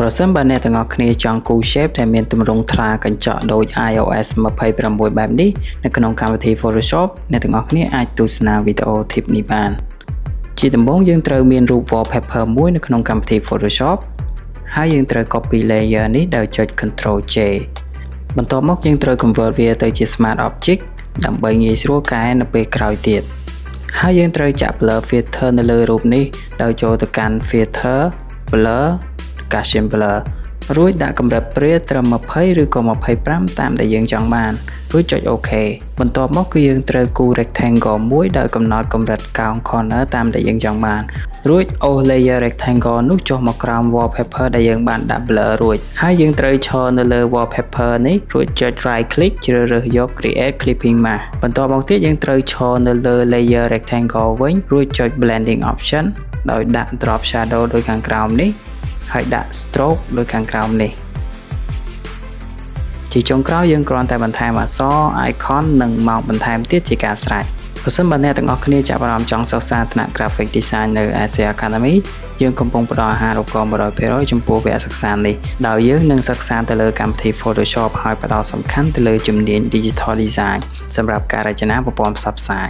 ប្រសិនបើអ្នកទាំងអស់គ្នាចង់គូ shape ដែលមានទម្រង់ថ្លាកញ្ចក់ដូច iOS 26បែបនេះនៅក្នុងកម្មវិធី Photoshop អ្នកទាំងអស់គ្នាអាចទស្សនាវីដេអូ tip នេះបានជាដំបូងយើងត្រូវមានរូប wallpaper មួយនៅក្នុងកម្មវិធី Photoshop ហើយយើងត្រូវ copy layer នេះដោយចុច Ctrl J បន្ទាប់មកយើងត្រូវ convert វាទៅជា Smart Object ដើម្បីងាយស្រួលកែនៅពេលក្រោយទៀតហើយយើងត្រូវចាក់ blur filter នៅលើរូបនេះដោយចូលទៅកាន់ filter blur Gaussian blur រួចដាក់កម្រិតព្រាត្រឹម20ឬក៏25តាមដែលយើងចង់បានរួចចុច OK បន្ទាប់មកគឺយើងត្រូវគូរ rectangle មួយដោយកំណត់កម្រិតកោង corner តាមដែលយើងចង់បានរួចអូស layer rectangle នោះចុះមកក្រោម wallpaper ដែលយើងបានដាក់ blur រួចហើយយើងត្រូវឈរនៅលើ wallpaper នេះរួចចុច right click ជ្រើសរើសយក create clipping mask បន្ទាប់មកទៀតយើងត្រូវឈរនៅលើ layer rectangle វិញរួចចុច blending option ដោយដាក់ drop shadow ដូចខាងក្រោមនេះហើយដាក់ stroke ដូចខាងក្រោមនេះជាចុងក្រោយយើងគ្រាន់តែបន្ថែមអក្សរ icon និងម៉ោងបន្ថែមទៀតជាការស្រេចប្រសិនបើអ្នកទាំងអស់គ្នាចាប់អារម្មណ៍ចង់សិក្សាថ្នាក់ Graphic Design នៅ Asia Academy យើងកំពុងផ្ដល់អាហារូបករណ៍ 100% ចំពោះវគ្គសិក្សានេះដោយយើងនឹងសិក្សាទៅលើកម្មវិធី Photoshop ហើយផ្ដោតសំខាន់ទៅលើជំនាញ Digital Design សម្រាប់ការរចនាប្រព័ន្ធផ្សព្វផ្សាយ